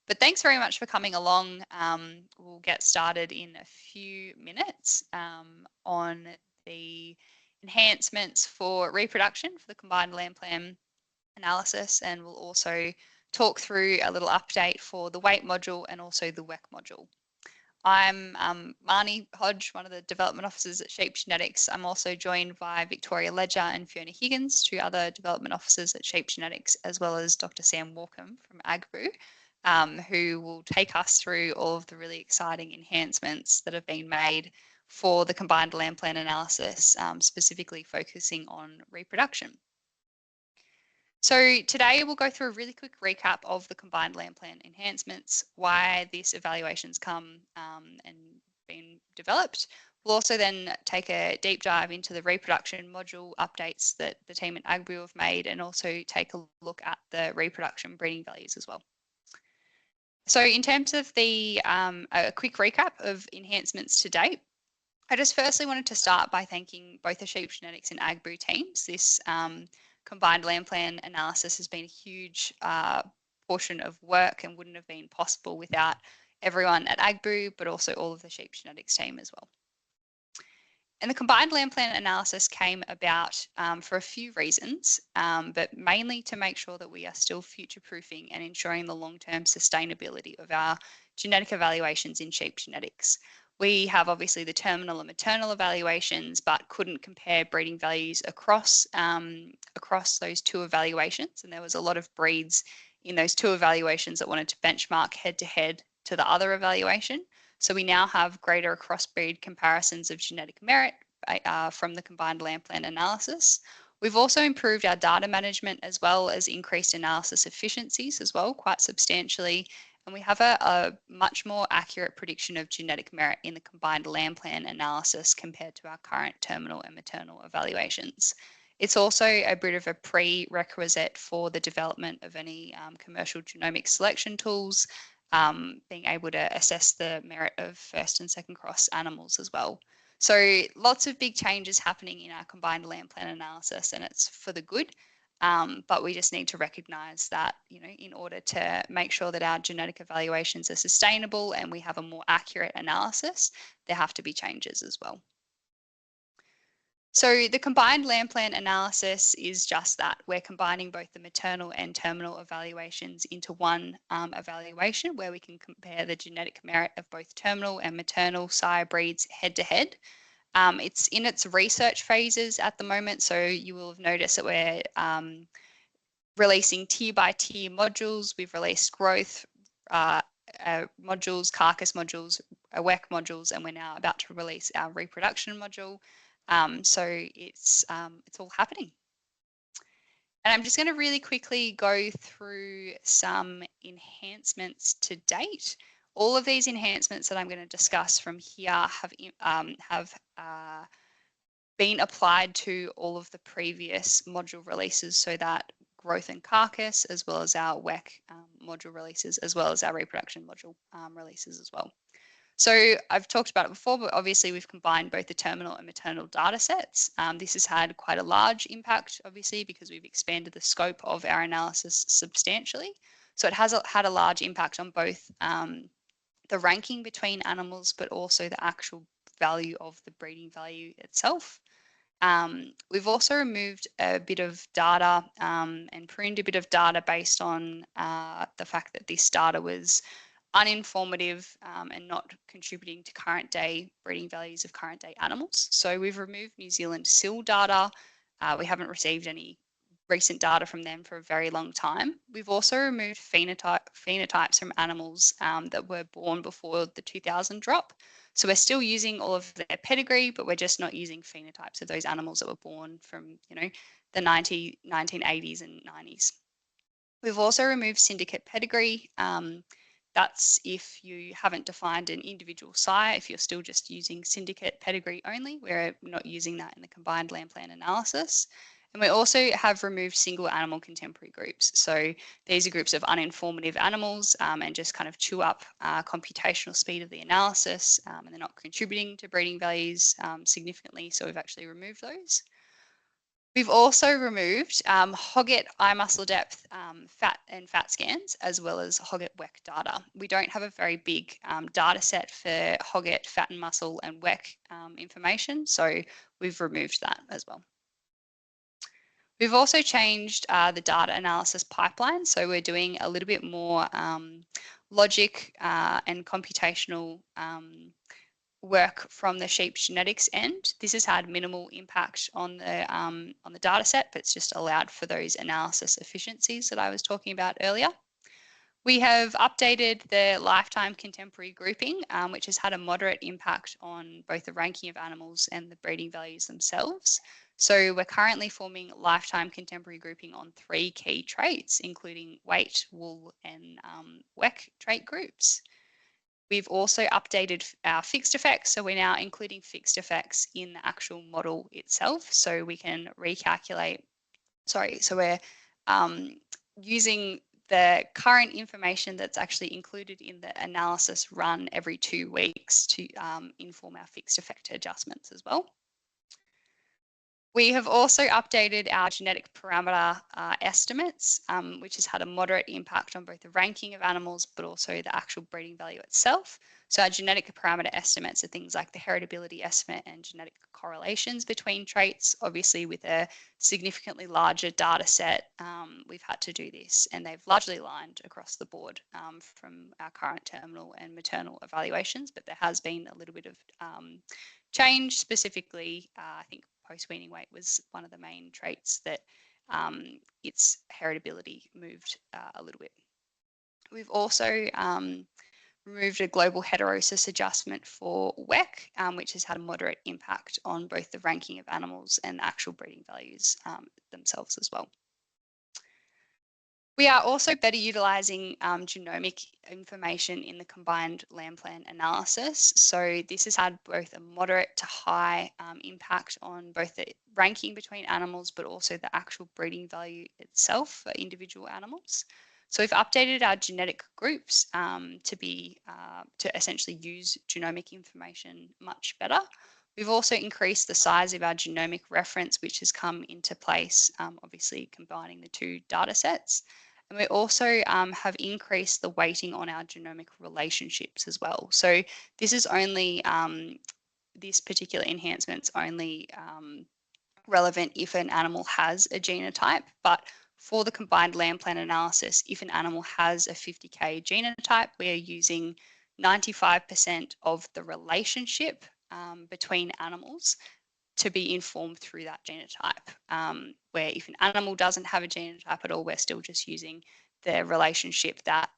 But thanks very much for coming along. We'll get started in a few minutes on the enhancements for reproduction for the combined land plan analysis, and we'll also talk through a little update for the weight module and also the WEC module. I'm Marnie Hodge, one of the development officers at Sheep Genetics. I'm also joined by Victoria Ledger and Fiona Higgins, two other development officers at Sheep Genetics, as well as Dr. Sam Walkham from AgBrew, who will take us through all of the really exciting enhancements that have been made for the combined land plan analysis, specifically focusing on reproduction. So today we'll go through a really quick recap of the combined land plan enhancements, why these evaluations come and been developed. We'll also then take a deep dive into the reproduction module updates that the team at AgBrew have made, and also take a look at the reproduction breeding values as well. So in terms of the a quick recap of enhancements to date, I just firstly wanted to start by thanking both the Sheep Genetics and AgBrew teams. This combined land plan analysis has been a huge portion of work and wouldn't have been possible without everyone at AgBrew, but also all of the Sheep Genetics team as well. And the combined land plan analysis came about for a few reasons, but mainly to make sure that we are still future-proofing and ensuring the long-term sustainability of our genetic evaluations in sheep genetics. We have obviously the terminal and maternal evaluations, but couldn't compare breeding values across those two evaluations. And there was a lot of breeds in those two evaluations that wanted to benchmark head-to-head to the other evaluation. So we now have greater crossbreed comparisons of genetic merit from the combined land plan analysis. We've also improved our data management as well as increased analysis efficiencies as well, quite substantially. And we have a much more accurate prediction of genetic merit in the combined land plan analysis compared to our current terminal and maternal evaluations. It's also a bit of a prerequisite for the development of any commercial genomic selection tools, being able to assess the merit of first and second cross animals as well. So lots of big changes happening in our combined land plan analysis, and it's for the good. But we just need to recognise that, in order to make sure that our genetic evaluations are sustainable and we have a more accurate analysis, there have to be changes as well. So the combined land plan analysis is just that. We're combining both the maternal and terminal evaluations into one evaluation where we can compare the genetic merit of both terminal and maternal sire breeds head-to-head. It's in its research phases at the moment, so you will have noticed that we're releasing tier by tier modules. We've released growth modules, carcass modules, WEC modules, and we're now about to release our reproduction module. So it's all happening. And I'm just going to really quickly go through some enhancements to date. All of these enhancements that I'm going to discuss from here have been applied to all of the previous module releases, so that growth and carcass, as well as our WEC module releases, as well as our reproduction module releases as well. So I've talked about it before, but obviously we've combined both the terminal and maternal data sets. This has had quite a large impact, obviously, because we've expanded the scope of our analysis substantially. So it has had a large impact on both the ranking between animals, but also the actual value of the breeding value itself. We've also removed a bit of data and pruned a bit of data based on the fact that this data was uninformative and not contributing to current day breeding values of current day animals. So we've removed New Zealand SIL data. We haven't received any recent data from them for a very long time. We've also removed phenotypes from animals that were born before the 2000 drop. So we're still using all of their pedigree, but we're just not using phenotypes of those animals that were born from, the 1980s and 90s. We've also removed syndicate pedigree. That's if you haven't defined an individual sire, if you're still just using syndicate pedigree only. We're not using that in the combined land plan analysis. And we also have removed single animal contemporary groups. So these are groups of uninformative animals and just kind of chew up computational speed of the analysis, and they're not contributing to breeding values significantly. So we've actually removed those. We've also removed Hogget eye muscle depth fat scans, as well as Hogget WEC data. We don't have a very big data set for Hogget fat and muscle and WEC information, so we've removed that as well. We've also changed the data analysis pipeline, so we're doing a little bit more logic and computational work from the sheep genetics end. This has had minimal impact on the data set, but it's just allowed for those analysis efficiencies that I was talking about earlier. We have updated the lifetime contemporary grouping, which has had a moderate impact on both the ranking of animals and the breeding values themselves. So we're currently forming lifetime contemporary grouping on 3 key traits, including weight, wool, and WEC trait groups. We've also updated our fixed effects, so we're now including fixed effects in the actual model itself, so we can recalculate. So we're using the current information that's actually included in the analysis run every 2 weeks to inform our fixed effect adjustments as well. We have also updated our genetic parameter estimates, which has had a moderate impact on both the ranking of animals, but also the actual breeding value itself. So our genetic parameter estimates are things like the heritability estimate and genetic correlations between traits. Obviously, with a significantly larger data set, we've had to do this, and they've largely aligned across the board from our current terminal and maternal evaluations, but there has been a little bit of change. Specifically, I think post-weaning weight was one of the main traits that its heritability moved a little bit. We've also removed a global heterosis adjustment for WEC, which has had a moderate impact on both the ranking of animals and the actual breeding values themselves as well. We are also better utilising genomic information in the combined LAMBPLAN analysis. So this has had both a moderate to high impact on both the ranking between animals, but also the actual breeding value itself for individual animals. So we've updated our genetic groups to essentially use genomic information much better. We've also increased the size of our genomic reference, which has come into place, obviously combining the 2 data sets. And we also have increased the weighting on our genomic relationships as well. So this is only, this particular enhancement's only relevant if an animal has a genotype, but for the combined LAMBPLAN analysis, if an animal has a 50K genotype, we are using 95% of the relationship between animals to be informed through that genotype, where if an animal doesn't have a genotype at all, we're still just using the relationship that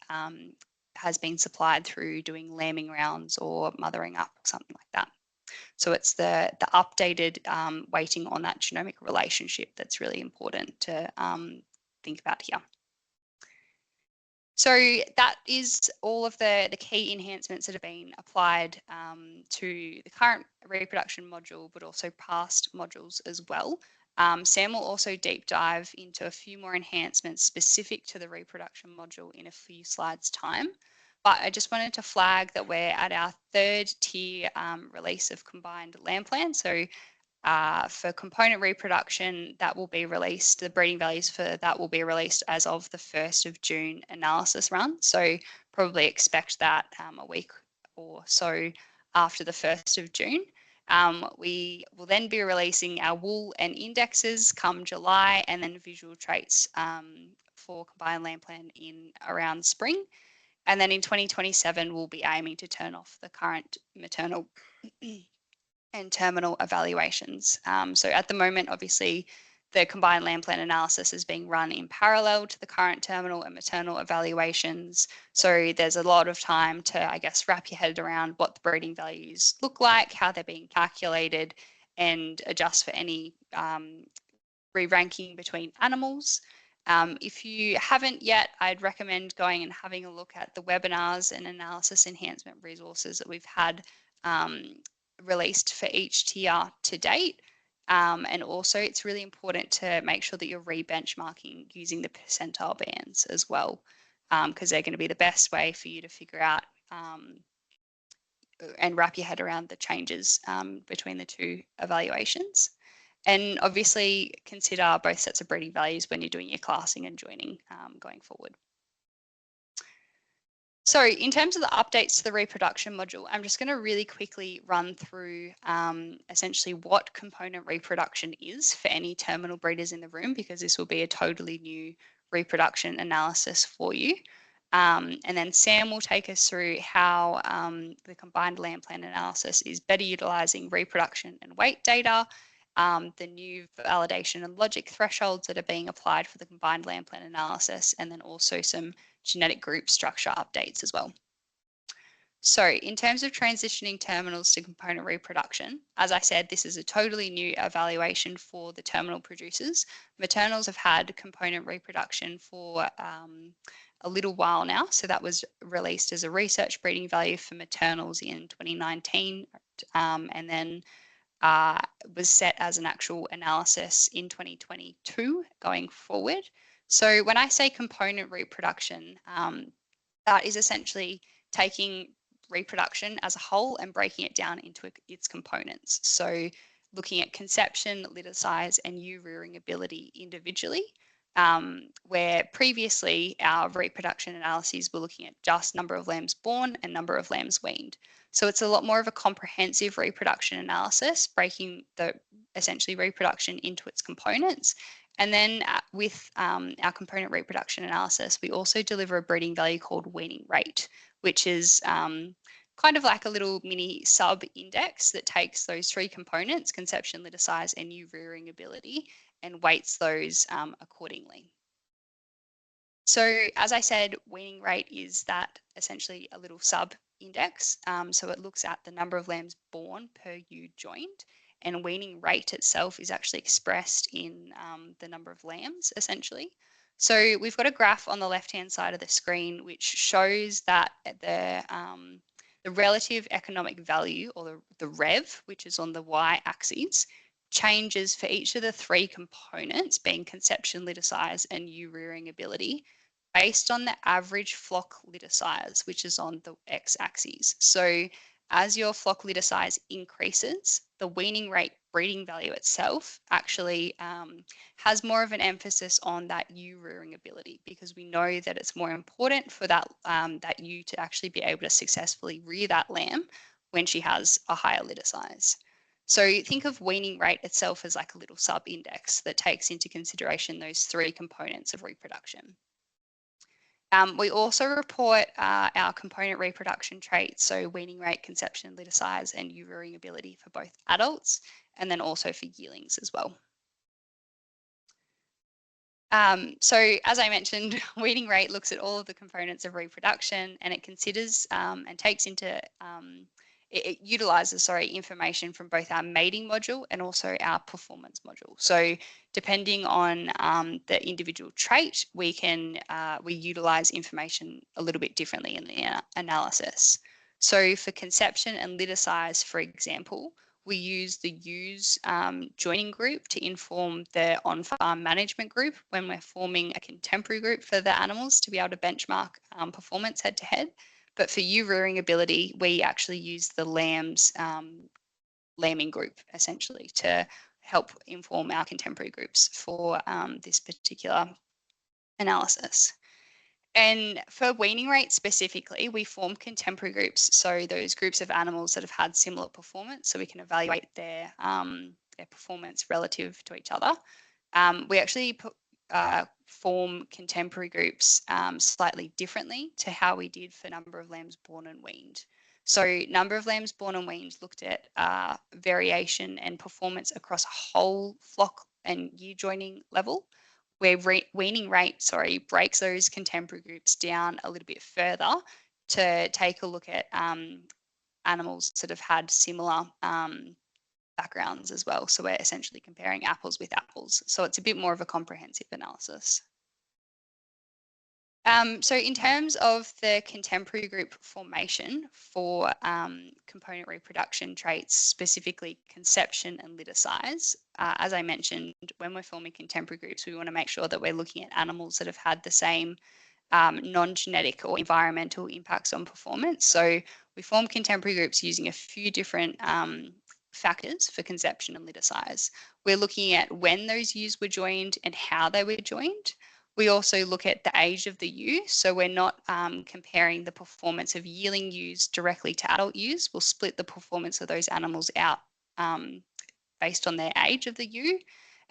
has been supplied through doing lambing rounds or mothering up, something like that. So it's the updated weighting on that genomic relationship that's really important to think about here. So that is all of the key enhancements that have been applied to the current reproduction module, but also past modules as well. Sam will also deep dive into a few more enhancements specific to the reproduction module in a few slides' time. But I just wanted to flag that we're at our 3rd tier release of combined LAMBPLAN. So for component reproduction, that will be released, the breeding values for that will be released as of the 1st of June analysis run. So probably expect that a week or so after the 1st of June. We will then be releasing our wool and indexes come July, and then visual traits for combined LAMBPLAN in around spring. And then in 2027, we'll be aiming to turn off the current maternal and terminal evaluations. So at the moment, obviously, the combined LAMBPLAN analysis is being run in parallel to the current terminal and maternal evaluations. So there's a lot of time to, I guess, wrap your head around what the breeding values look like, how they're being calculated, and adjust for any re-ranking between animals. If you haven't yet, I'd recommend going and having a look at the webinars and analysis enhancement resources that we've had released for each tier to date. And also it's really important to make sure that you're re-benchmarking using the percentile bands as well, because they're going to be the best way for you to figure out and wrap your head around the changes between the 2 evaluations. And obviously consider both sets of breeding values when you're doing your classing and joining going forward. So in terms of the updates to the reproduction module, I'm just going to really quickly run through essentially what component reproduction is for any terminal breeders in the room, because this will be a totally new reproduction analysis for you. And then Sam will take us through how the combined land plan analysis is better utilizing reproduction and weight data, the new validation and logic thresholds that are being applied for the combined land plan analysis, and then also some genetic group structure updates as well. So in terms of transitioning terminals to component reproduction, as I said, this is a totally new evaluation for the terminal producers. Maternals have had component reproduction for a little while now. So that was released as a research breeding value for maternals in 2019, and then was set as an actual analysis in 2022 going forward. So when I say component reproduction, that is essentially taking reproduction as a whole and breaking it down into its components. So looking at conception, litter size, and ewe rearing ability individually, where previously our reproduction analyses were looking at just number of lambs born and number of lambs weaned. So it's a lot more of a comprehensive reproduction analysis, breaking the essentially reproduction into its components. And then with our component reproduction analysis, we also deliver a breeding value called weaning rate, which is kind of like a little mini sub-index that takes those three components, conception, litter size, and ewe rearing ability, and weights those accordingly. So as I said, weaning rate is that essentially a little sub-index. So it looks at the number of lambs born per ewe joined, and weaning rate itself is actually expressed in the number of lambs, essentially. So we've got a graph on the left-hand side of the screen which shows that the relative economic value, or the REV, which is on the y-axis, changes for each of the three components, being conception, litter size, and ewe rearing ability, based on the average flock litter size, which is on the x-axis. So as your flock litter size increases, the weaning rate breeding value itself actually has more of an emphasis on that ewe rearing ability, because we know that it's more important for that, that ewe to actually be able to successfully rear that lamb when she has a higher litter size. So think of weaning rate itself as like a little sub-index that takes into consideration those three components of reproduction. We also report our component reproduction traits, so weaning rate, conception, litter size, and ewe rearing ability for both adults, and then also for yearlings as well. So as I mentioned, weaning rate looks at all of the components of reproduction, and it considers and takes into it utilizes, information from both our mating module and also our performance module. So depending on the individual trait, we utilize information a little bit differently in the analysis. So for conception and litter size, for example, we use the ewes joining group to inform the on-farm management group when we're forming a contemporary group for the animals to be able to benchmark performance head-to-head. But for ewe rearing ability, we actually use the lambs lambing group essentially to help inform our contemporary groups for this particular analysis. And for weaning rate specifically, we form contemporary groups, so those groups of animals that have had similar performance, so we can evaluate their performance relative to each other. We actually form contemporary groups slightly differently to how we did for number of lambs born and weaned. So number of lambs born and weaned looked at variation and performance across a whole flock and ewe joining level, where weaning rate, breaks those contemporary groups down a little bit further to take a look at animals that have had similar backgrounds as well. So we're essentially comparing apples with apples. So it's a bit more of a comprehensive analysis. So in terms of the contemporary group formation for component reproduction traits, specifically conception and litter size, as I mentioned, when we're forming contemporary groups, we want to make sure that we're looking at animals that have had the same non-genetic or environmental impacts on performance. So we form contemporary groups using a few different factors for conception and litter size. We're looking at when those ewes were joined and how they were joined. We also look at the age of the ewe, so we're not comparing the performance of yearling ewes directly to adult ewes. We'll split the performance of those animals out based on their age of the ewe.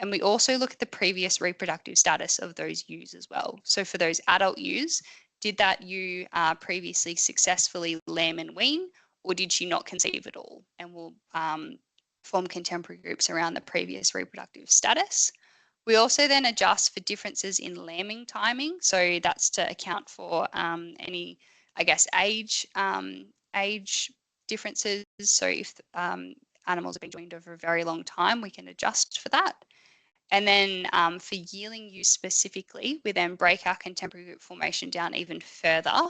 And we also look at the previous reproductive status of those ewes as well. So for those adult ewes, did that ewe previously successfully lamb and wean, or did she not conceive at all? And we'll form contemporary groups around the previous reproductive status. We also then adjust for differences in lambing timing. So that's to account for any, I guess, age differences. So if animals have been joined over a very long time, we can adjust for that. And then for yearling ewes specifically, we then break our contemporary group formation down even further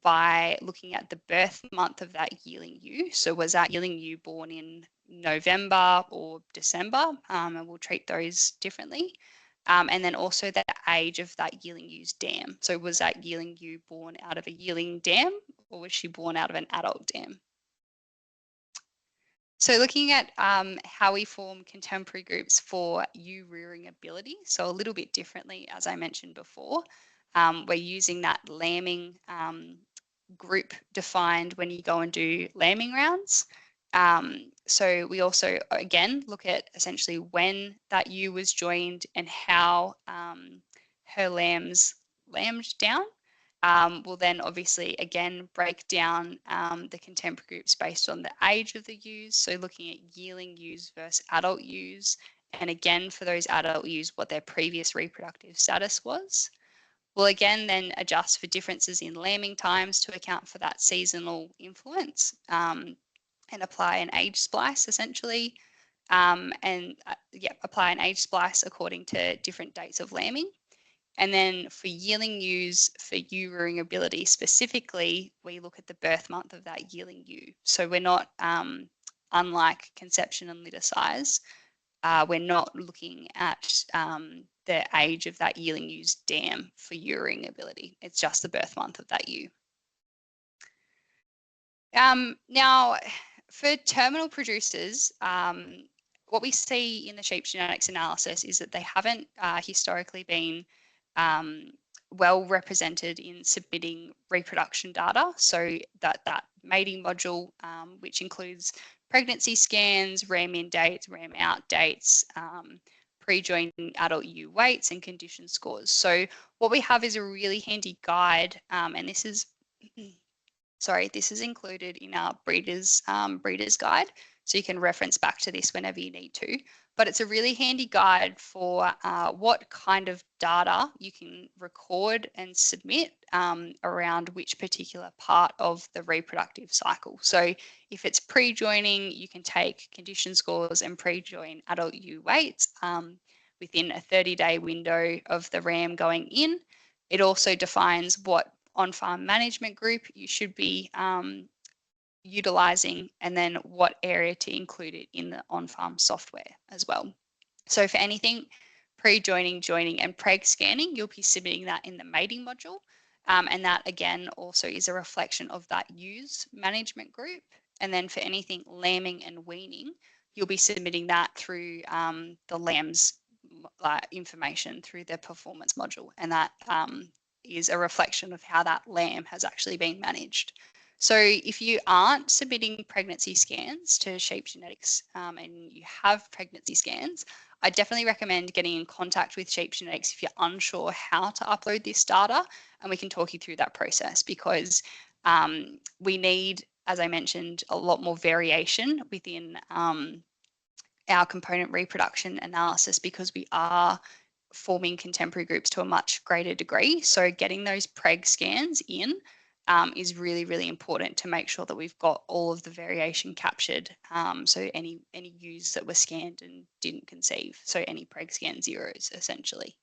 by looking at the birth month of that yearling ewe. So was that yearling ewe born in November or December? And we'll treat those differently. And then also the age of that yearling ewe's dam. So was that yearling ewe born out of a yearling dam, or was she born out of an adult dam? So looking at how we form contemporary groups for ewe rearing ability, so a little bit differently, as I mentioned before, we're using that lambing group defined when you go and do lambing rounds. So we also, again, look at essentially when that ewe was joined and how her lambs lambed down. We'll then obviously again break down the contemporary groups based on the age of the ewes, so looking at yearling ewes versus adult ewes, and again for those adult ewes what their previous reproductive status was. We'll again then adjust for differences in lambing times to account for that seasonal influence and apply an age splice essentially, apply an age splice according to different dates of lambing. And then for yearling ewes, for ewe rearing ability specifically, we look at the birth month of that yearling ewe. So we're not, unlike conception and litter size, we're not looking at the age of that yearling ewe's dam for ewe rearing ability. It's just the birth month of that ewe. Now, for terminal producers, what we see in the sheep genetics analysis is that they haven't historically been well represented in submitting reproduction data. So that mating module, which includes pregnancy scans, ram in dates, ram out dates, pre-joined adult ewe weights and condition scores. So what we have is a really handy guide, and this is this is included in our breeders guide, so you can reference back to this whenever you need to. But it's a really handy guide for what kind of data you can record and submit around which particular part of the reproductive cycle. So if it's pre-joining, you can take condition scores and pre-join adult ewe weights within a 30-day window of the ram going in. It also defines what on-farm management group you should be utilizing, and then what area to include it in the on-farm software as well. So for anything pre-joining, joining and preg scanning, you'll be submitting that in the mating module. And that again also is a reflection of that ewes management group. And then for anything lambing and weaning, you'll be submitting that through the lambs information through the performance module. And that is a reflection of how that lamb has actually been managed. So if you aren't submitting pregnancy scans to sheep genetics and you have pregnancy scans, I definitely recommend getting in contact with sheep genetics if you're unsure how to upload this data, and we can talk you through that process, because we need, as I mentioned, a lot more variation within our component reproduction analysis, because we are forming contemporary groups to a much greater degree. So getting those preg scans in is really, really important to make sure that we've got all of the variation captured. So any ewes that were scanned and didn't conceive, so any preg scan zeros essentially.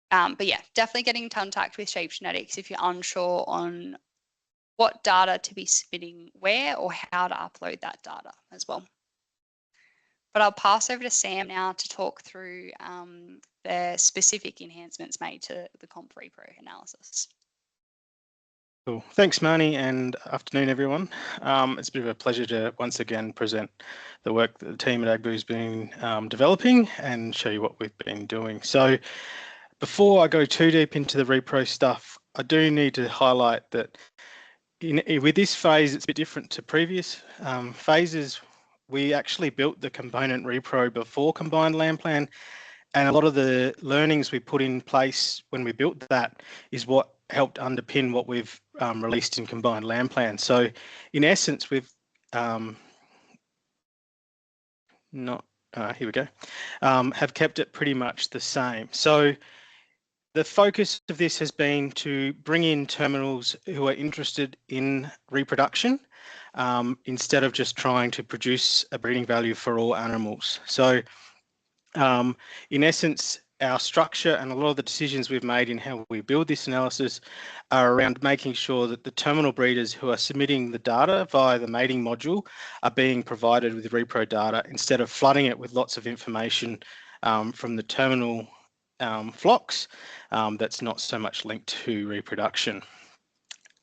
But yeah, definitely getting in contact with sheep genetics if you're unsure on what data to be submitting where or how to upload that data as well. But I'll pass over to Sam now to talk through the specific enhancements made to the Comp Repro analysis. Cool. Thanks, Marnie, and afternoon, everyone. It's a bit of a pleasure to once again present the work that the team at AgBlue has been developing and show you what we've been doing. So before I go too deep into the repro stuff, I do need to highlight that with this phase, it's a bit different to previous phases. We actually built the component repro before Combined LAMBPLAN, and a lot of the learnings we put in place when we built that is what helped underpin what we've released in Combined LAMBPLAN. So in essence, we've here we go, have kept it pretty much the same. So the focus of this has been to bring in terminals who are interested in reproduction instead of just trying to produce a breeding value for all animals. So in essence, our structure and a lot of the decisions we've made in how we build this analysis are around making sure that the terminal breeders who are submitting the data via the mating module are being provided with repro data instead of flooding it with lots of information from the terminal flocks that's not so much linked to reproduction.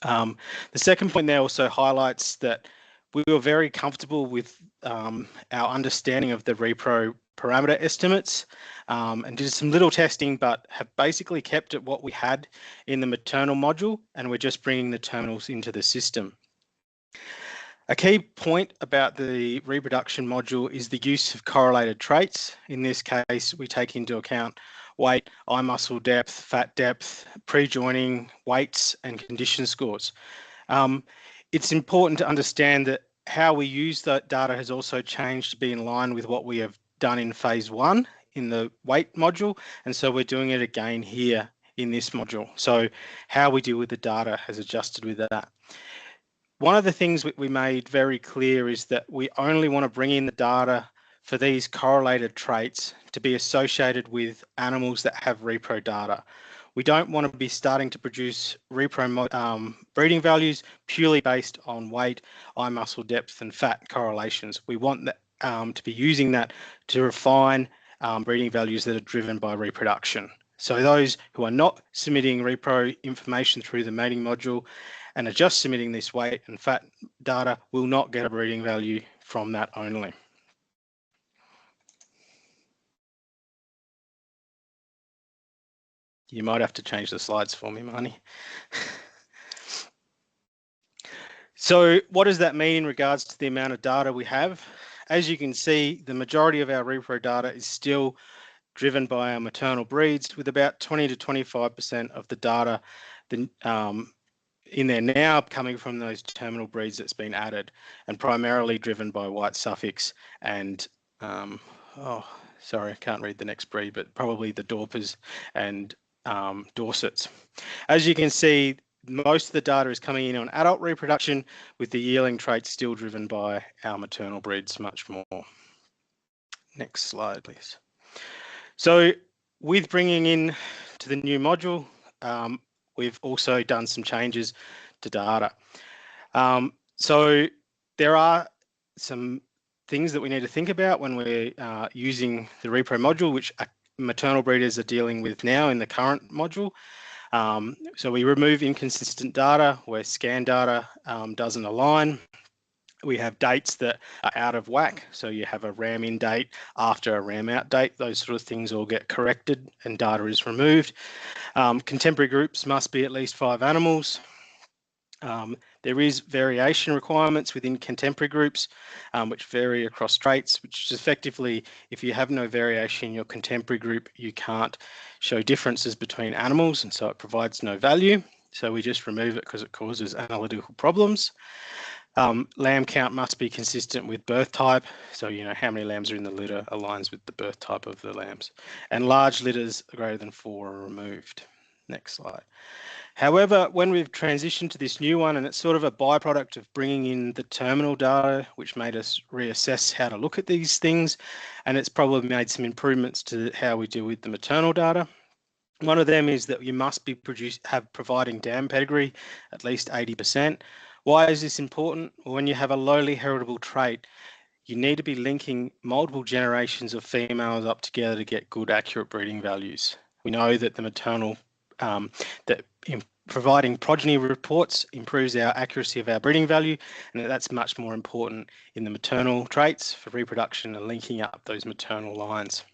The second point there also highlights that we were very comfortable with our understanding of the repro parameter estimates and did some little testing, but have basically kept it what we had in the maternal module, and we're just bringing the terminals into the system. A key point about the reproduction module is the use of correlated traits. In this case, we take into account weight, eye muscle depth, fat depth, pre-joining, weights, and condition scores. It's important to understand that how we use that data has also changed to be in line with what we have done in phase 1 in the weight module, and so we're doing it again here in this module. So how we deal with the data has adjusted with that. One of the things we made very clear is that we only want to bring in the data for these correlated traits to be associated with animals that have repro data. We don't want to be starting to produce repro breeding values purely based on weight, eye muscle depth, and fat correlations. We want that, to be using that to refine breeding values that are driven by reproduction. So those who are not submitting repro information through the mating module and are just submitting this weight and fat data will not get a breeding value from that only. You might have to change the slides for me, Marnie. So what does that mean in regards to the amount of data we have? As you can see, the majority of our repro data is still driven by our maternal breeds, with about 20 to 25% of the data in there now coming from those terminal breeds that's been added, and primarily driven by white Suffolks and sorry, I can't read the next breed, but probably the Dorpers and Dorsets. As you can see, most of the data is coming in on adult reproduction, with the yearling traits still driven by our maternal breeds much more. Next slide, please. So with bringing in to the new module, we've also done some changes to data. So there are some things that we need to think about when we're using the repro module, which maternal breeders are dealing with now in the current module. So we remove inconsistent data where scan data doesn't align. We have dates that are out of whack. So you have a ram in date after a ram out date. Those sort of things all get corrected and data is removed. Contemporary groups must be at least 5 animals. There is variation requirements within contemporary groups, which vary across traits, which is effectively, if you have no variation in your contemporary group, you can't show differences between animals, and so it provides no value. So we just remove it because it causes analytical problems. Lamb count must be consistent with birth type. So, you know, how many lambs are in the litter aligns with the birth type of the lambs. And large litters greater than 4 are removed. Next slide. However, when we've transitioned to this new one, and it's sort of a byproduct of bringing in the terminal data, which made us reassess how to look at these things, and it's probably made some improvements to how we deal with the maternal data. One of them is that you must be providing dam pedigree at least 80%. Why is this important? Well, when you have a lowly heritable trait, you need to be linking multiple generations of females up together to get good, accurate breeding values. We know that the maternal, that providing progeny reports improves our accuracy of our breeding value, and that's much more important in the maternal traits for reproduction and linking up those maternal lines.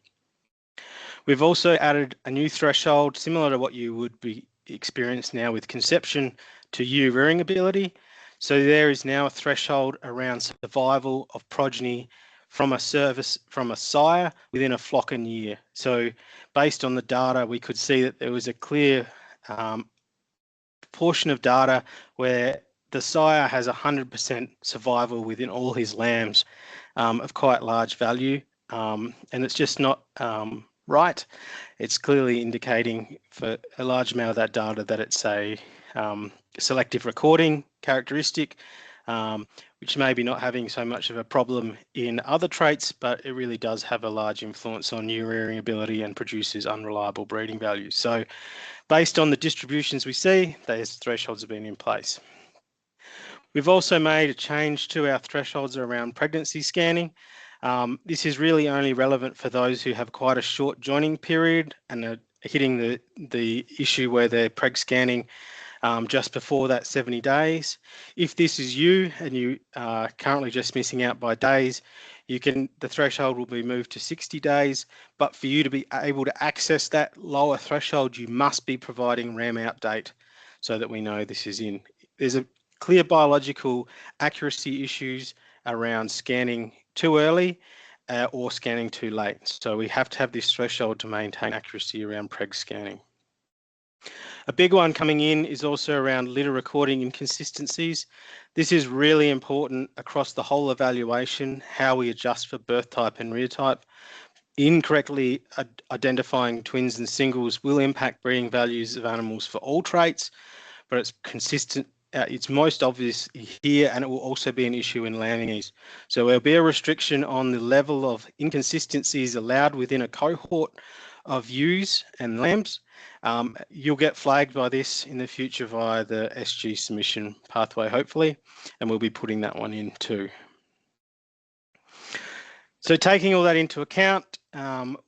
We've also added a new threshold similar to what you would be experienced now with conception to ewe rearing ability. So there is now a threshold around survival of progeny from a sire within a flock and year. So based on the data, we could see that there was a clear portion of data where the sire has 100% survival within all his lambs of quite large value, and it's just not right. It's clearly indicating for a large amount of that data that it's a selective recording characteristic, which may be not having so much of a problem in other traits, but it really does have a large influence on ewe rearing ability and produces unreliable breeding values. So based on the distributions we see, those thresholds have been in place. We've also made a change to our thresholds around pregnancy scanning. This is really only relevant for those who have quite a short joining period and are hitting the issue where they're preg scanning just before that 70 days. If this is you and you are currently just missing out by days, the threshold will be moved to 60 days, but for you to be able to access that lower threshold, you must be providing RAM out date so that we know this is in. There's a clear biological accuracy issues around scanning too early or scanning too late. So we have to have this threshold to maintain accuracy around preg scanning. A big one coming in is also around litter recording inconsistencies. This is really important across the whole evaluation, how we adjust for birth type and rear type. Incorrectly identifying twins and singles will impact breeding values of animals for all traits, but it's consistent. It's most obvious here, and it will also be an issue in lambing. So there'll be a restriction on the level of inconsistencies allowed within a cohort of ewes and lambs. You'll get flagged by this in the future via the SG submission pathway, hopefully, and we'll be putting that one in too. So taking all that into account,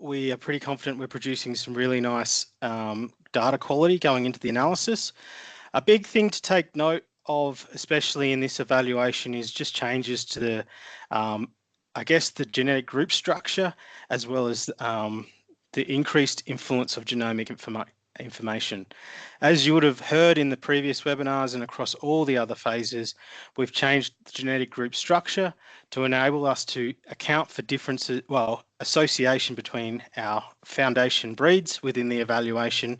we are pretty confident we're producing some really nice data quality going into the analysis. A big thing to take note of, especially in this evaluation, is just changes to the, I guess, the genetic group structure, as well as the increased influence of genomic information. As you would have heard in the previous webinars and across all the other phases, we've changed the genetic group structure to enable us to account for differences, well, association between our foundation breeds within the evaluation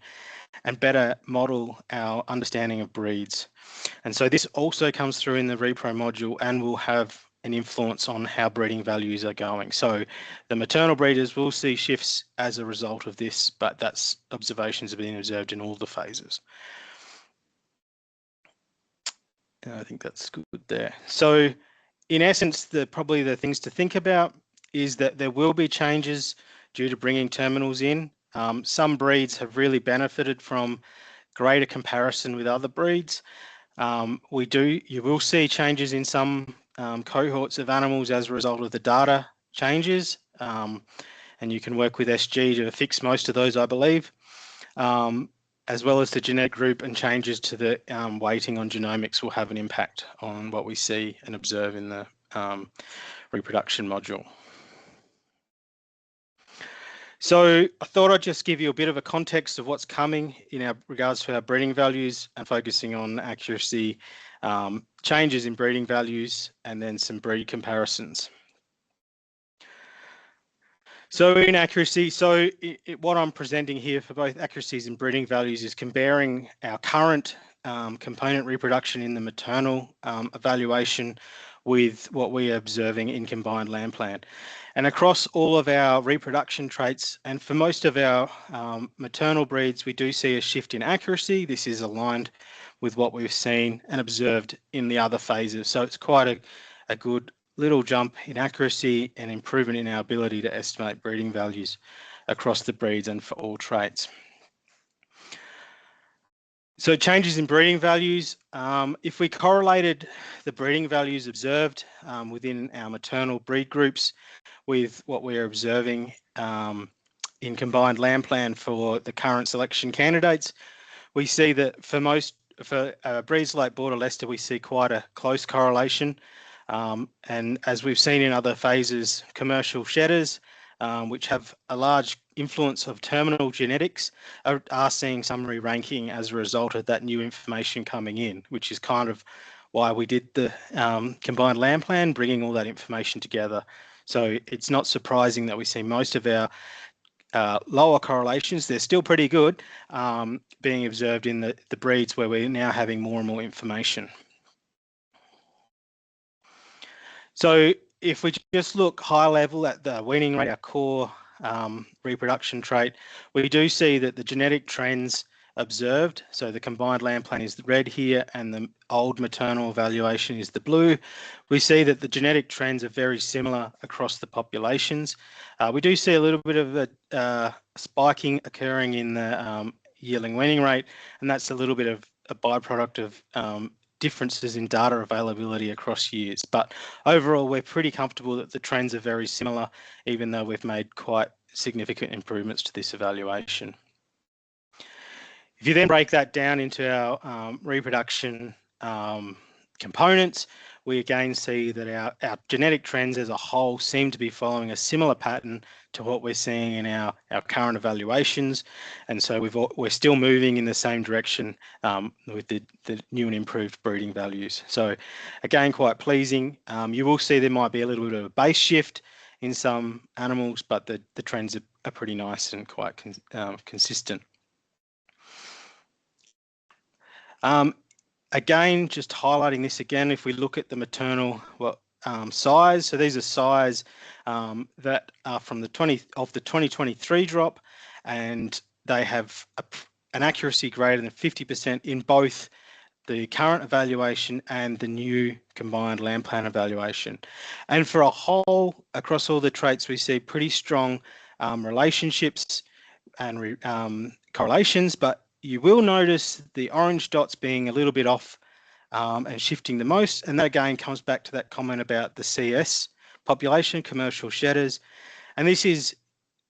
and better model our understanding of breeds. And so this also comes through in the repro module and will have an influence on how breeding values are going. So the maternal breeders will see shifts as a result of this, but that's observations have been observed in all the phases. And I think that's good there. So in essence, probably the things to think about is that there will be changes due to bringing terminals in. Some breeds have really benefited from greater comparison with other breeds. You will see changes in some cohorts of animals as a result of the data changes, and you can work with SG to fix most of those, I believe, as well as the genetic group and changes to the weighting on genomics will have an impact on what we see and observe in the reproduction module. So I thought I'd just give you a bit of a context of what's coming in regards to our breeding values and focusing on accuracy, changes in breeding values, and then some breed comparisons. So in accuracy, what I'm presenting here for both accuracies and breeding values is comparing our current component reproduction in the maternal evaluation with what we are observing in Combined LAMBPLAN. And across all of our reproduction traits, and for most of our maternal breeds, we do see a shift in accuracy. This is aligned with what we've seen and observed in the other phases. So it's quite a good little jump in accuracy and improvement in our ability to estimate breeding values across the breeds and for all traits. So changes in breeding values, if we correlated the breeding values observed within our maternal breed groups with what we're observing in Combined LAMBPLAN for the current selection candidates, we see that for breeds like Border Leicester, we see quite a close correlation. And as we've seen in other phases, commercial shedders, which have a large influence of terminal genetics, are seeing some re-ranking as a result of that new information coming in, which is kind of why we did the combined land plan, bringing all that information together. So it's not surprising that we see most of our lower correlations. They're still pretty good, being observed in the breeds where we're now having more and more information. So if we just look high level at the weaning rate, our core reproduction trait, we do see that the genetic trends observed, so the combined land plan is the red here and the old maternal evaluation is the blue. We see that the genetic trends are very similar across the populations. We do see a little bit of a spiking occurring in the yearling weaning rate, and that's a little bit of a byproduct of differences in data availability across years. But overall, we're pretty comfortable that the trends are very similar, even though we've made quite significant improvements to this evaluation. If you then break that down into our reproduction components, we again see that our genetic trends as a whole seem to be following a similar pattern to what we're seeing in our current evaluations. And so we're still moving in the same direction with the new and improved breeding values. So again, quite pleasing. You will see there might be a little bit of a base shift in some animals, but the trends are pretty nice and quite consistent. Again, just highlighting this again, if we look at the maternal size, so these are size that are from the 2023 drop, and they have an accuracy greater than 50% in both the current evaluation and the new combined land plan evaluation. And for a whole, across all the traits, we see pretty strong relationships and correlations, but you will notice the orange dots being a little bit off and shifting the most. And that again comes back to that comment about the CS population, commercial shedders. And this is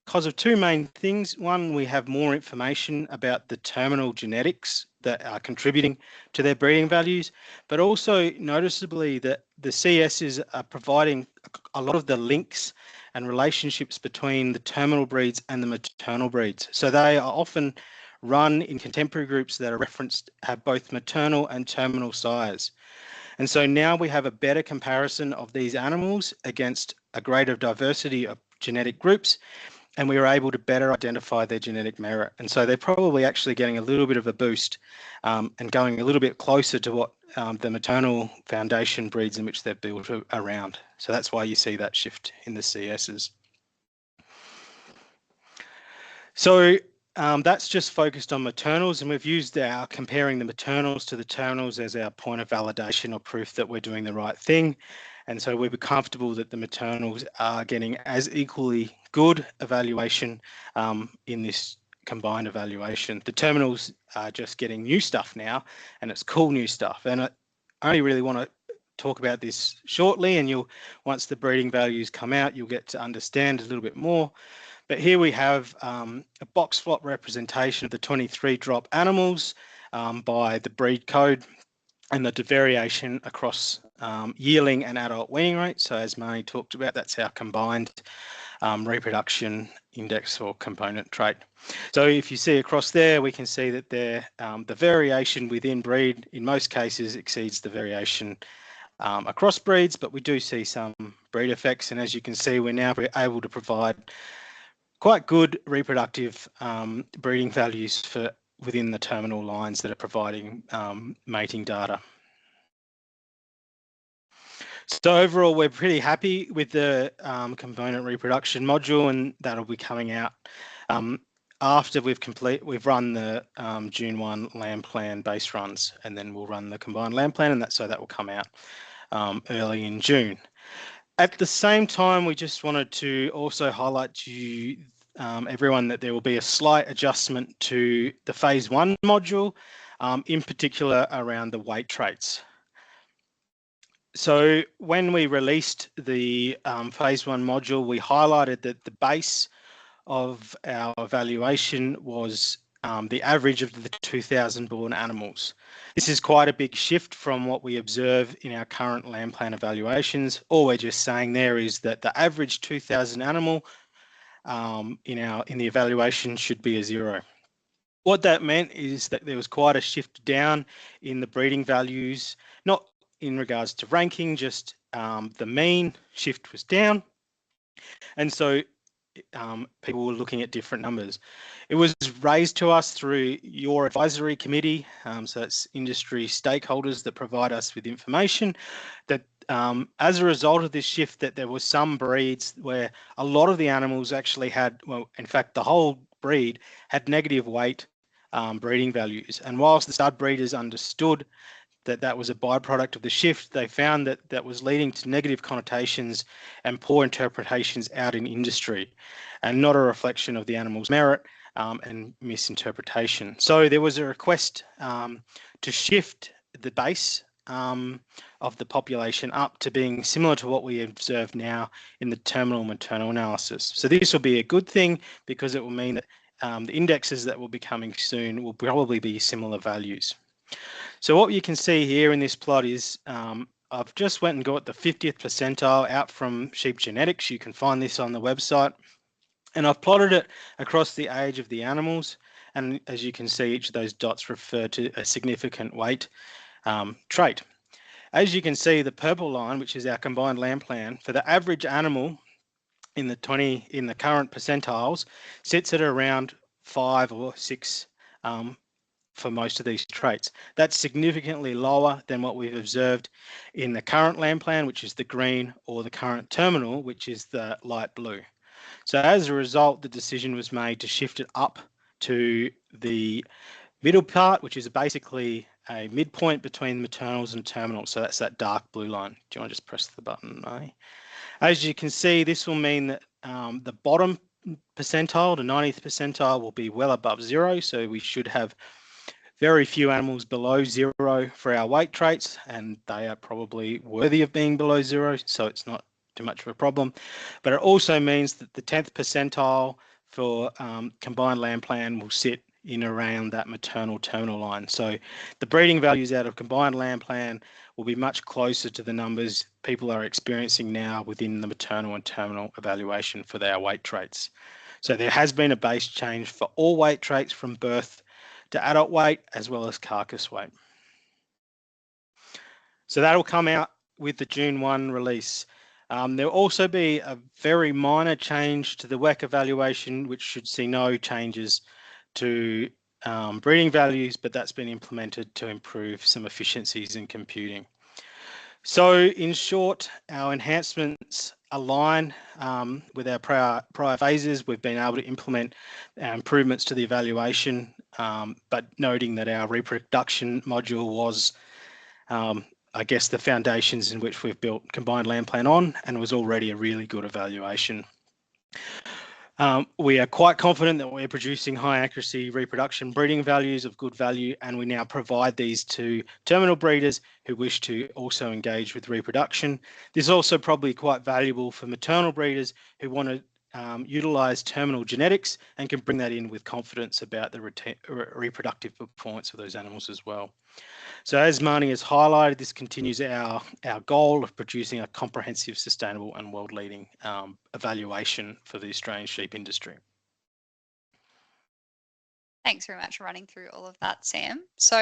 because of two main things. One, we have more information about the terminal genetics that are contributing to their breeding values, but also noticeably that the CSs are providing a lot of the links and relationships between the terminal breeds and the maternal breeds. So they are often run in contemporary groups that are referenced, have both maternal and terminal size. And so now we have a better comparison of these animals against a greater diversity of genetic groups, and we were able to better identify their genetic merit. And so they're probably actually getting a little bit of a boost and going a little bit closer to what the maternal foundation breeds in which they're built around. So that's why you see that shift in the CSs. So that's just focused on maternals, and we've used our comparing the maternals to the terminals as our point of validation or proof that we're doing the right thing. And so we'd be comfortable that the maternals are getting as equally good evaluation in this combined evaluation. The terminals are just getting new stuff now, and it's cool new stuff. And I only really want to talk about this shortly, and once the breeding values come out, you'll get to understand a little bit more. But here we have a box plot representation of the 23 drop animals by the breed code and the variation across yearling and adult weaning rate. So as Marnie talked about, that's our combined reproduction index or component trait. So if you see across there, we can see that the variation within breed in most cases exceeds the variation across breeds, but we do see some breed effects. And as you can see, we're now able to provide quite good reproductive breeding values for within the terminal lines that are providing mating data. So overall, we're pretty happy with the component reproduction module, and that'll be coming out after we've run the June 1 land plan base runs, and then we'll run the combined land plan, and that will come out early in June. At the same time, we just wanted to also highlight to you, everyone, that there will be a slight adjustment to the phase 1 module, in particular around the weight traits. So when we released the phase 1 module, we highlighted that the base of our evaluation was the average of the 2,000 born animals. This is quite a big shift from what we observe in our current land plan evaluations. All we're just saying there is that the average 2,000 animal in the evaluation should be a 0. What that meant is that there was quite a shift down in the breeding values, not in regards to ranking, just the mean shift was down. And so people were looking at different numbers. It was raised to us through your advisory committee, so it's industry stakeholders that provide us with information, that as a result of this shift, that there were some breeds where a lot of the animals actually had, well, in fact, the whole breed had negative weight breeding values. And whilst the stud breeders understood that that was a byproduct of the shift, they found that that was leading to negative connotations and poor interpretations out in industry, and not a reflection of the animal's merit and misinterpretation. So there was a request to shift the base of the population up to being similar to what we observe now in the terminal maternal analysis. So this will be a good thing because it will mean that the indexes that will be coming soon will probably be similar values. So what you can see here in this plot is I've just went and got the 50th percentile out from sheep genetics. You can find this on the website. And I've plotted it across the age of the animals. And as you can see, each of those dots refer to a significant weight trait. As you can see, the purple line, which is our combined land plan, for the average animal in the current percentiles, sits at around 5 or 6 for most of these traits. That's significantly lower than what we've observed in the current land plan, which is the green, or the current terminal, which is the light blue. So as a result, the decision was made to shift it up to the middle part, which is basically a midpoint between maternals and terminals. So that's that dark blue line. Do you want to just press the button, May? As you can see, this will mean that the bottom percentile, the 90th percentile, will be well above 0. So we should have very few animals below 0 for our weight traits, and they are probably worthy of being below 0, so it's not too much of a problem. But it also means that the 10th percentile for combined land plan will sit in around that maternal terminal line. So the breeding values out of combined land plan will be much closer to the numbers people are experiencing now within the maternal and terminal evaluation for their weight traits. So there has been a base change for all weight traits from birth to adult weight as well as carcass weight. So that'll come out with the June 1 release. There'll also be a very minor change to the WEC evaluation, which should see no changes to breeding values, but that's been implemented to improve some efficiencies in computing. So in short, our enhancements align with our prior phases. We've been able to implement improvements to the evaluation, but noting that our reproduction module was, I guess, the foundations in which we've built combined land plan on, and was already a really good evaluation. We are quite confident that we're producing high accuracy reproduction breeding values of good value, and we now provide these to terminal breeders who wish to also engage with reproduction. This is also probably quite valuable for maternal breeders who want to utilise terminal genetics and can bring that in with confidence about the reproductive performance of those animals as well. So as Marnie has highlighted, this continues our goal of producing a comprehensive, sustainable and world-leading evaluation for the Australian sheep industry. Thanks very much for running through all of that, Sam. So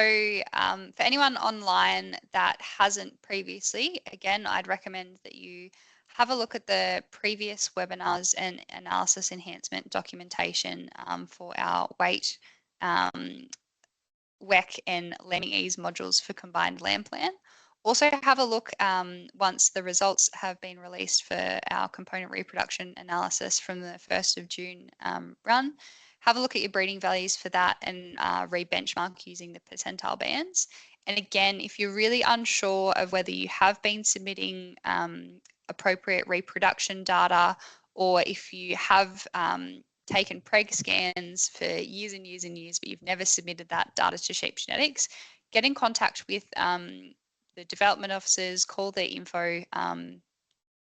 for anyone online that hasn't previously, again, I'd recommend that you have a look at the previous webinars and analysis enhancement documentation for our weight, WEC and lambing ease modules for combined land plan. Also have a look once the results have been released for our component reproduction analysis from the 1st of June run. Have a look at your breeding values for that and re-benchmark using the percentile bands. And again, if you're really unsure of whether you have been submitting appropriate reproduction data, or if you have taken preg scans for years and years and years, but you've never submitted that data to sheep genetics, get in contact with the development officers, call the info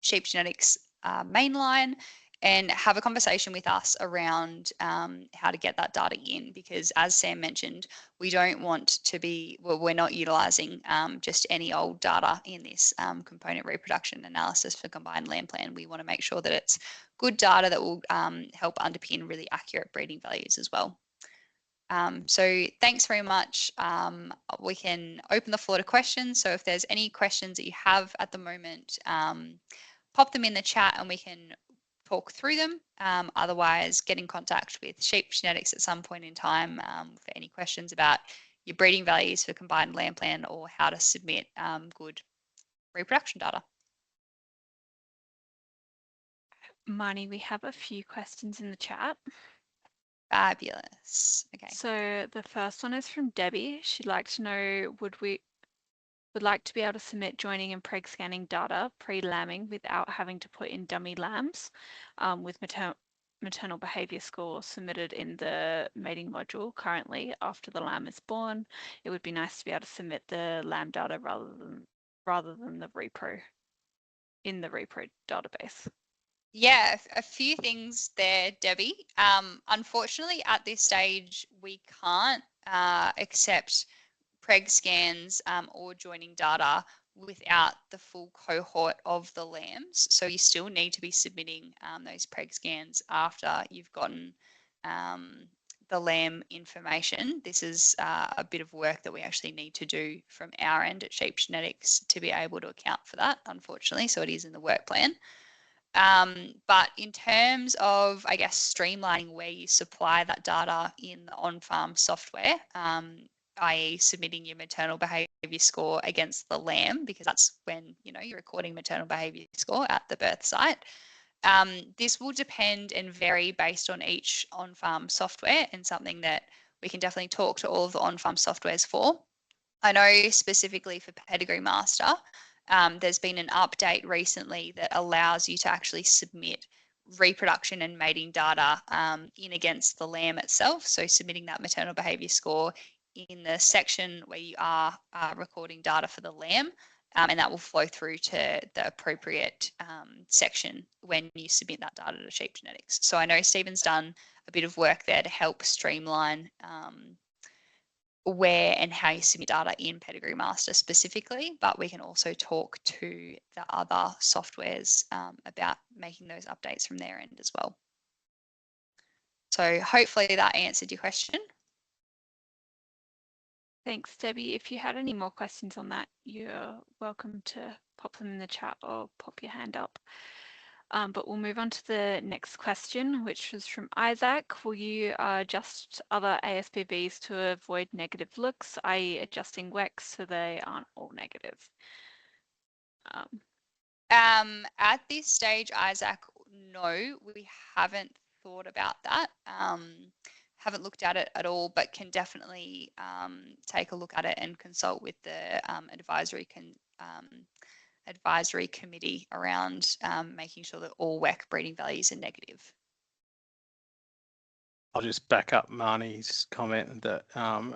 sheep genetics mainline, and have a conversation with us around how to get that data in, because as Sam mentioned, we don't want to be, well, we're not utilising just any old data in this component reproduction analysis for Combined Land Plan. We want to make sure that it's good data that will help underpin really accurate breeding values as well. So thanks very much. We can open the floor to questions. So if there's any questions that you have at the moment, pop them in the chat and we can talk through them. Otherwise, get in contact with Sheep Genetics at some point in time for any questions about your breeding values for Combined Land Plan or how to submit good reproduction data. Marnie, we have a few questions in the chat. Fabulous. Okay. So the first one is from Debbie. She'd like to know, would like to be able to submit joining and preg scanning data pre-lambing without having to put in dummy lambs with maternal behaviour score submitted in the mating module currently after the lamb is born. It would be nice to be able to submit the lamb data rather than the repro in the repro database. Yeah, a few things there, Debbie. Unfortunately, at this stage, we can't accept preg scans or joining data without the full cohort of the lambs. So you still need to be submitting those preg scans after you've gotten the lamb information. This is a bit of work that we actually need to do from our end at Sheep Genetics to be able to account for that, unfortunately. So it is in the work plan. But in terms of, I guess, streamlining where you supply that data in the on-farm software, i.e. submitting your maternal behaviour score against the lamb, because that's when, you know, you're recording maternal behaviour score at the birth site. This will depend and vary based on each on-farm software, and something that we can definitely talk to all of the on-farm softwares for. I know specifically for Pedigree Master, there's been an update recently that allows you to actually submit reproduction and mating data in against the lamb itself. So submitting that maternal behaviour score in the section where you are recording data for the lamb, and that will flow through to the appropriate section when you submit that data to Sheep Genetics. So I know Stephen's done a bit of work there to help streamline where and how you submit data in Pedigree Master specifically, but we can also talk to the other softwares about making those updates from their end as well. So hopefully that answered your question. Thanks, Debbie. If you had any more questions on that, you're welcome to pop them in the chat or pop your hand up. But we'll move on to the next question, which was from Isaac. Will you adjust other ASPVs to avoid negative looks, i.e. adjusting WEX so they aren't all negative? At this stage, Isaac, no, we haven't thought about that. Haven't looked at it at all, but can definitely take a look at it and consult with the advisory committee around making sure that all WEC breeding values are negative. I'll just back up Marnie's comment that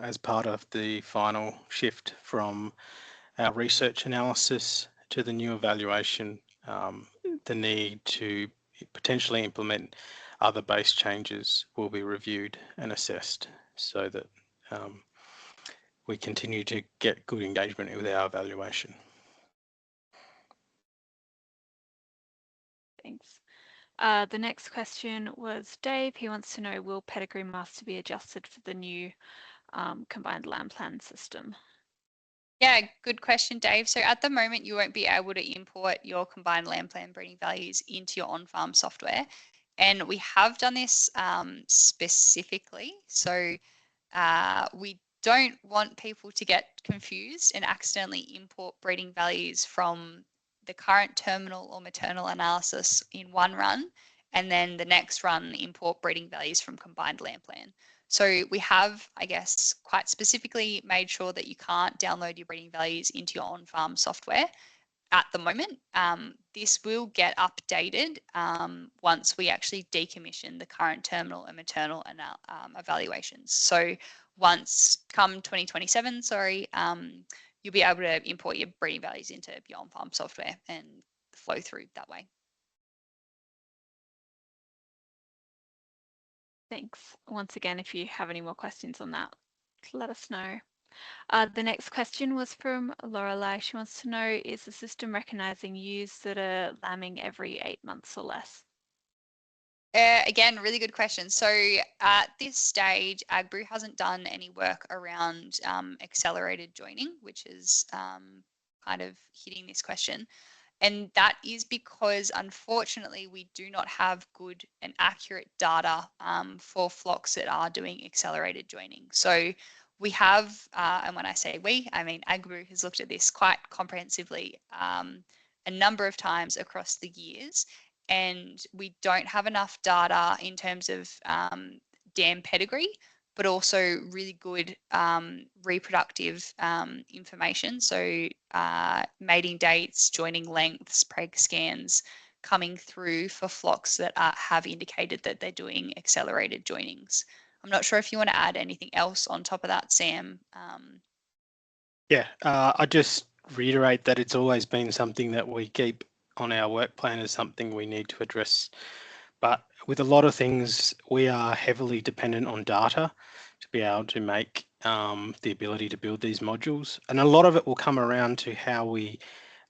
as part of the final shift from our research analysis to the new evaluation, the need to potentially implement other base changes will be reviewed and assessed so that we continue to get good engagement with our evaluation. Thanks. The next question was Dave. He wants to know, will Pedigree Master be adjusted for the new combined LAMBPLAN system? Yeah, good question, Dave. So at the moment, you won't be able to import your combined LAMBPLAN breeding values into your on-farm software. And we have done this specifically. So we don't want people to get confused and accidentally import breeding values from the current terminal or maternal analysis in one run, and then the next run import breeding values from Combined LAMBPLAN. So we have, I guess, quite specifically made sure that you can't download your breeding values into your on-farm software at the moment. This will get updated once we actually decommission the current terminal and maternal evaluations. So once come 2027, you'll be able to import your breeding values into your on-farm software and flow through that way. Thanks. Once again, if you have any more questions on that, let us know. The next question was from Lorelei. She wants to know, is the system recognizing ewes that are lambing every 8 months or less? Again, really good question. So at this stage, Agbrew hasn't done any work around accelerated joining, which is kind of hitting this question. And that is because, unfortunately, we do not have good and accurate data for flocks that are doing accelerated joining. So we have, and when I say we, I mean Agbrew has looked at this quite comprehensively a number of times across the years, and we don't have enough data in terms of dam pedigree, but also really good reproductive information. So mating dates, joining lengths, preg scans coming through for flocks that have indicated that they're doing accelerated joinings. I'm not sure if you want to add anything else on top of that, Sam. Yeah, I just reiterate that it's always been something that we keep on our work plan as something we need to address. But with a lot of things, we are heavily dependent on data to be able to make the ability to build these modules. And a lot of it will come around to how we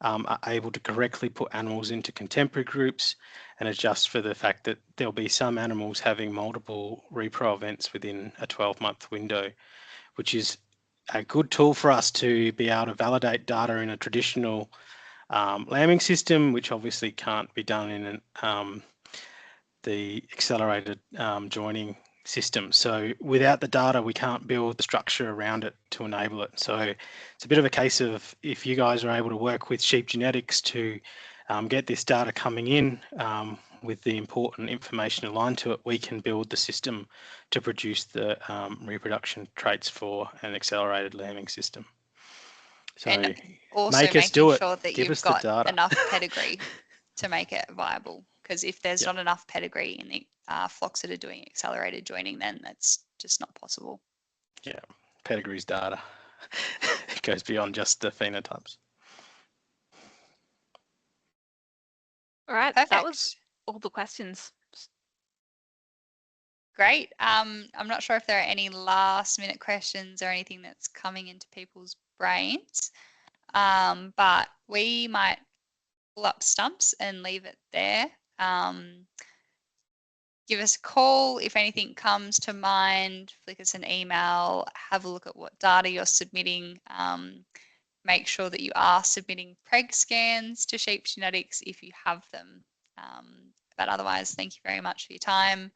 are able to correctly put animals into contemporary groups and adjust for the fact that there'll be some animals having multiple repro events within a 12-month window, which is a good tool for us to be able to validate data in a traditional lambing system, which obviously can't be done in the accelerated joining system. So without the data, we can't build the structure around it to enable it. So it's a bit of a case of, if you guys are able to work with sheep genetics to get this data coming in with the important information aligned to it, we can build the system to produce the reproduction traits for an accelerated lambing system. So and also make us making do it. sure that Give you've us the got data. enough pedigree to make it viable. Because if there's Yep. not enough pedigree in the flocks that are doing accelerated joining, then that's just not possible. Yeah, pedigree's data. It goes beyond just the phenotypes. All right, Perfect. that was all the questions. Great. I'm not sure if there are any last minute questions or anything that's coming into people's brains, but we might pull up stumps and leave it there. Give us a call if anything comes to mind, flick us an email, have a look at what data you're submitting. Make sure that you are submitting preg scans to Sheep Genetics if you have them. But otherwise, thank you very much for your time,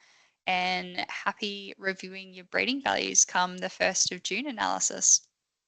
and happy reviewing your breeding values come the 1st of June analysis.